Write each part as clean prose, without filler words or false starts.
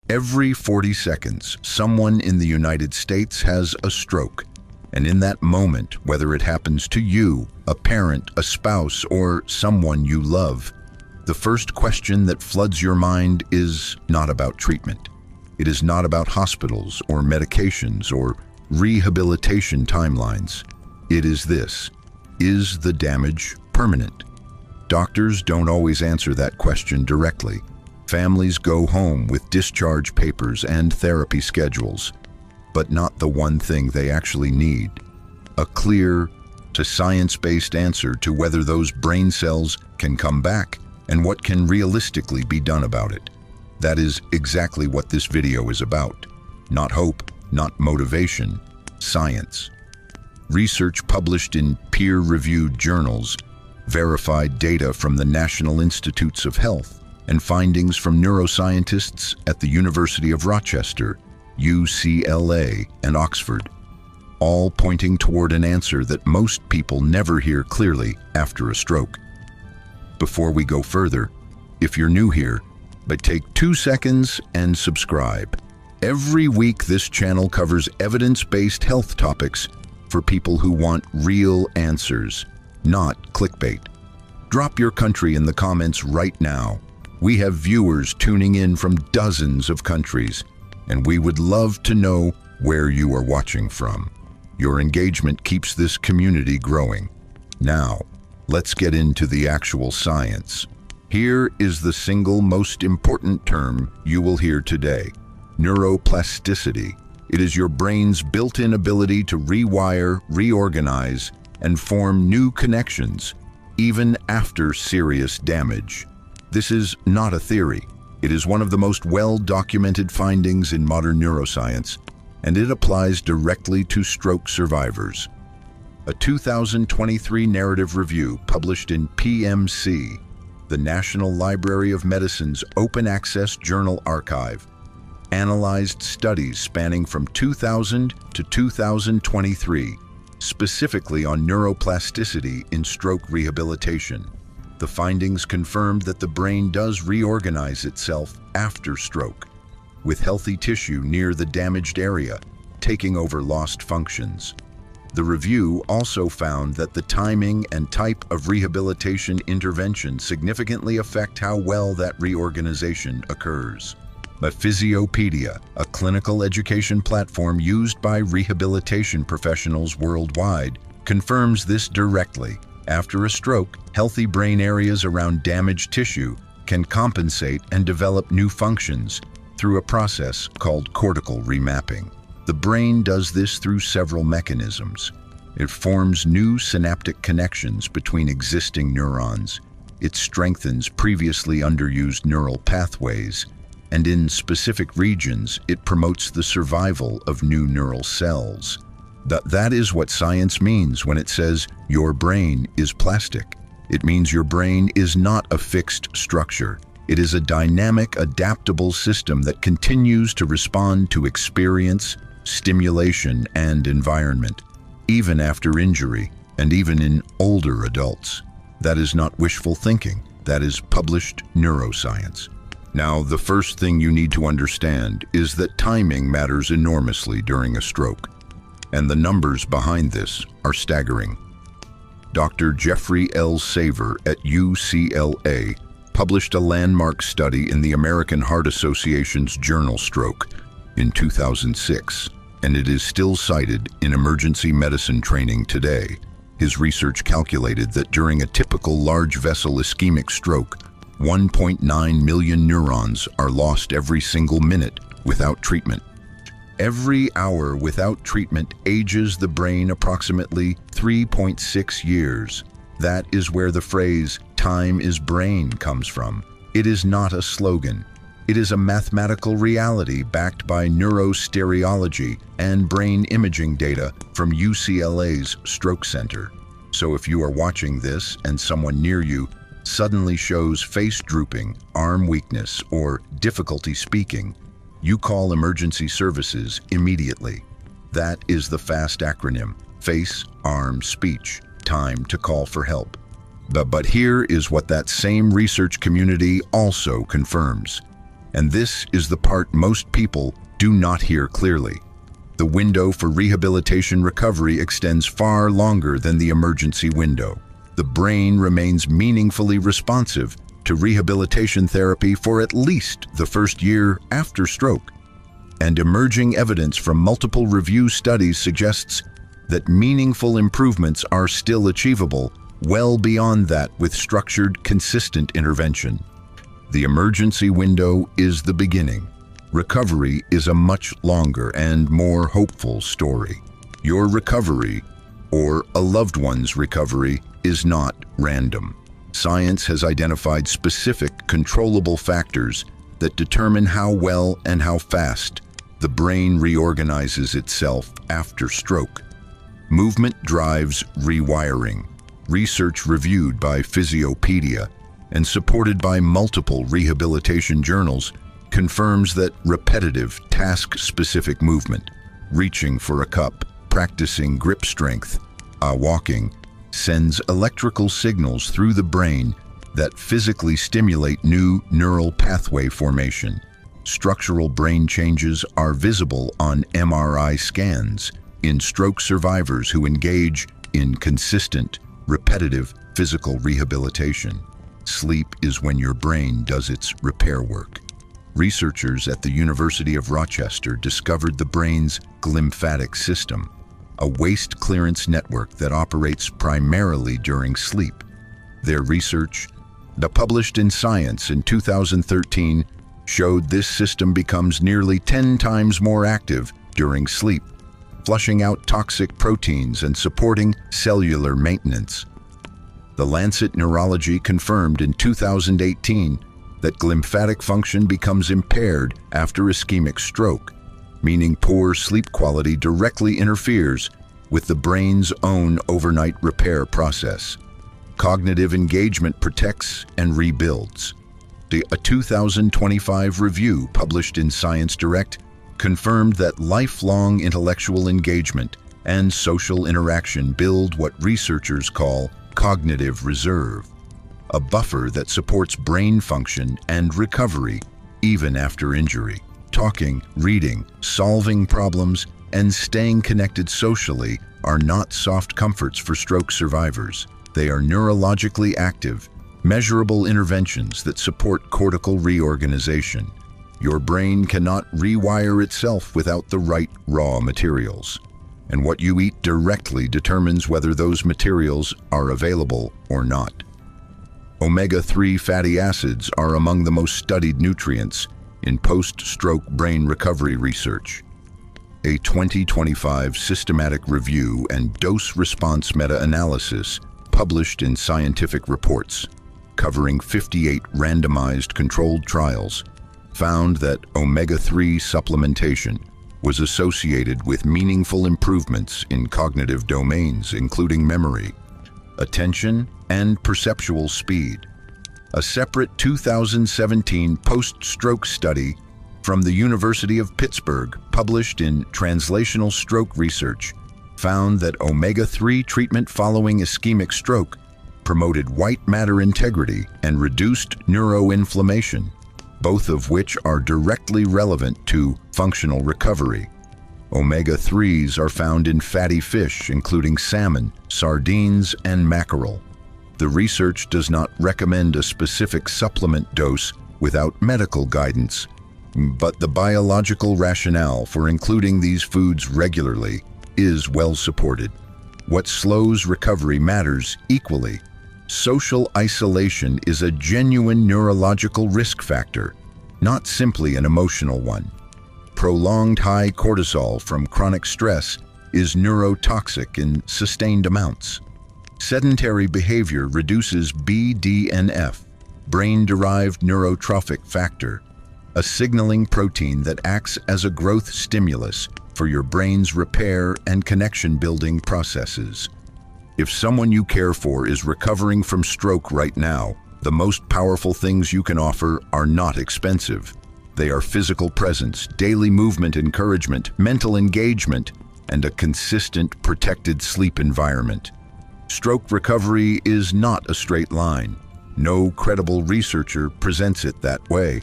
Every 40 seconds, someone in the United States has a stroke. And in that moment, whether it happens to you, a parent, a spouse, or someone you love, the first question that floods your mind is not about treatment. It is not about hospitals or medications or rehabilitation timelines. It is this: is the damage permanent? Doctors don't always answer that question directly. Families go home with discharge papers and therapy schedules, but not the one thing they actually need: a clear, science-based answer to whether those brain cells can come back and what can realistically be done about it. That is exactly what this video is about. Not hope, not motivation, science. Research published in peer-reviewed journals, verified data from the National Institutes of Health, and findings from neuroscientists at the University of Rochester, UCLA, and Oxford, all pointing toward an answer that most people never hear clearly after a stroke. Before we go further, if you're new here, but take 2 seconds and subscribe. Every week this channel covers evidence-based health topics for people who want real answers, not clickbait. Drop your country in the comments right now. We have viewers tuning in from dozens of countries, and we would love to know where you are watching from. Your engagement keeps this community growing. Now, let's get into the actual science. Here is the single most important term you will hear today: neuroplasticity. It is your brain's built-in ability to rewire, reorganize, and form new connections, even after serious damage. This is not a theory. It is one of the most well-documented findings in modern neuroscience, and it applies directly to stroke survivors. A 2023 narrative review published in PMC, the National Library of Medicine's open-access journal archive, analyzed studies spanning from 2000 to 2023, specifically on neuroplasticity in stroke rehabilitation. The findings confirmed that the brain does reorganize itself after stroke, with healthy tissue near the damaged area, taking over lost functions. The review also found that the timing and type of rehabilitation intervention significantly affect how well that reorganization occurs. Physiopedia, a clinical education platform used by rehabilitation professionals worldwide, confirms this directly. After a stroke, healthy brain areas around damaged tissue can compensate and develop new functions through a process called cortical remapping. The brain does this through several mechanisms. It forms new synaptic connections between existing neurons. It strengthens previously underused neural pathways, and in specific regions, it promotes the survival of new neural cells. That is what science means when it says your brain is plastic. It means your brain is not a fixed structure. It is a dynamic, adaptable system that continues to respond to experience, stimulation, and environment, even after injury, and even in older adults. That is not wishful thinking. That is published neuroscience. Now, the first thing you need to understand is that timing matters enormously during a stroke, and the numbers behind this are staggering. Dr. Jeffrey L. Saver at UCLA published a landmark study in the American Heart Association's journal Stroke in 2006, and it is still cited in emergency medicine training today. His research calculated that during a typical large vessel ischemic stroke, 1.9 million neurons are lost every single minute without treatment. Every hour without treatment ages the brain approximately 3.6 years. That is where the phrase, "time is brain," comes from. It is not a slogan. It is a mathematical reality backed by neurostereology and brain imaging data from UCLA's Stroke Center. So if you are watching this and someone near you suddenly shows face drooping, arm weakness, or difficulty speaking, you call emergency services immediately. That is the FAST acronym: face, arm, speech, time to call for help. But here is what that same research community also confirms. And this is the part most people do not hear clearly. The window for rehabilitation recovery extends far longer than the emergency window. The brain remains meaningfully responsive to rehabilitation therapy for at least the first year after stroke. And emerging evidence from multiple review studies suggests that meaningful improvements are still achievable well beyond that with structured, consistent intervention. The emergency window is the beginning. Recovery is a much longer and more hopeful story. Your recovery, or a loved one's recovery, is not random. Science has identified specific, controllable factors that determine how well and how fast the brain reorganizes itself after stroke. Movement drives rewiring. Research reviewed by Physiopedia and supported by multiple rehabilitation journals confirms that repetitive, task-specific movement, reaching for a cup, practicing grip strength, walking, sends electrical signals through the brain that physically stimulate new neural pathway formation. Structural brain changes are visible on MRI scans in stroke survivors who engage in consistent, repetitive physical rehabilitation. Sleep is when your brain does its repair work. Researchers at the University of Rochester discovered the brain's glymphatic system, a waste clearance network that operates primarily during sleep. Their research, published in Science in 2013, showed this system becomes nearly 10 times more active during sleep, flushing out toxic proteins and supporting cellular maintenance. The Lancet Neurology confirmed in 2018 that glymphatic function becomes impaired after ischemic stroke, meaning poor sleep quality directly interferes with the brain's own overnight repair process. Cognitive engagement protects and rebuilds. A 2025 review published in Science Direct confirmed that lifelong intellectual engagement and social interaction build what researchers call cognitive reserve, a buffer that supports brain function and recovery even after injury. Talking, reading, solving problems, and staying connected socially are not soft comforts for stroke survivors. They are neurologically active, measurable interventions that support cortical reorganization. Your brain cannot rewire itself without the right raw materials, and what you eat directly determines whether those materials are available or not. Omega-3 fatty acids are among the most studied nutrients in post-stroke brain recovery research. A 2025 systematic review and dose-response meta-analysis published in Scientific Reports, covering 58 randomized controlled trials, found that omega-3 supplementation was associated with meaningful improvements in cognitive domains, including memory, attention, and perceptual speed. A separate 2017 post-stroke study from the University of Pittsburgh, published in Translational Stroke Research, found that omega-3 treatment following ischemic stroke promoted white matter integrity and reduced neuroinflammation, both of which are directly relevant to functional recovery. Omega-3s are found in fatty fish, including salmon, sardines, and mackerel. The research does not recommend a specific supplement dose without medical guidance, but the biological rationale for including these foods regularly is well supported. What slows recovery matters equally. Social isolation is a genuine neurological risk factor, not simply an emotional one. Prolonged high cortisol from chronic stress is neurotoxic in sustained amounts. Sedentary behavior reduces BDNF, brain-derived neurotrophic factor, a signaling protein that acts as a growth stimulus for your brain's repair and connection-building processes. If someone you care for is recovering from stroke right now, the most powerful things you can offer are not expensive. They are physical presence, daily movement encouragement, mental engagement, and a consistent, protected sleep environment. Stroke recovery is not a straight line. No credible researcher presents it that way.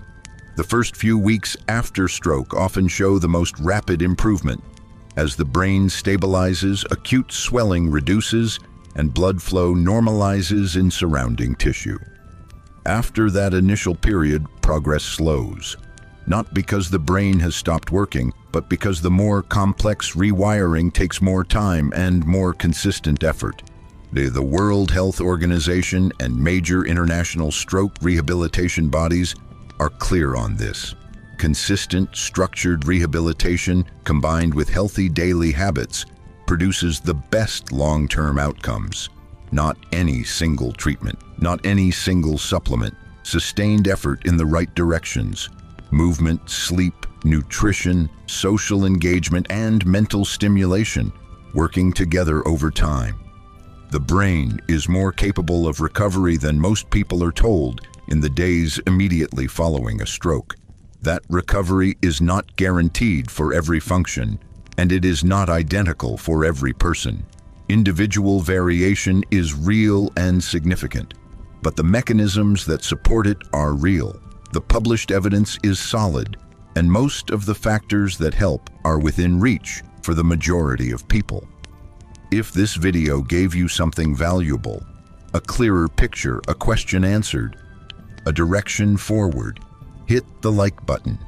The first few weeks after stroke often show the most rapid improvement. As the brain stabilizes, acute swelling reduces, and blood flow normalizes in surrounding tissue. After that initial period, progress slows. Not because the brain has stopped working, but because the more complex rewiring takes more time and more consistent effort. The World Health Organization and major international stroke rehabilitation bodies are clear on this. Consistent, structured rehabilitation combined with healthy daily habits produces the best long-term outcomes. Not any single treatment, not any single supplement. Sustained effort in the right directions. Movement, sleep, nutrition, social engagement, and mental stimulation working together over time. The brain is more capable of recovery than most people are told in the days immediately following a stroke. That recovery is not guaranteed for every function, and it is not identical for every person. Individual variation is real and significant, but the mechanisms that support it are real. The published evidence is solid, and most of the factors that help are within reach for the majority of people. If this video gave you something valuable, a clearer picture, a question answered, a direction forward, hit the like button.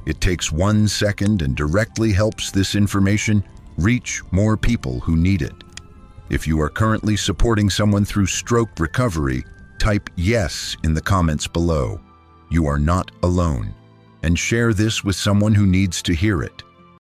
It takes 1 second and directly helps this information reach more people who need it. If you are currently supporting someone through stroke recovery, type yes in the comments below. You are not alone, and share this with someone who needs to hear it.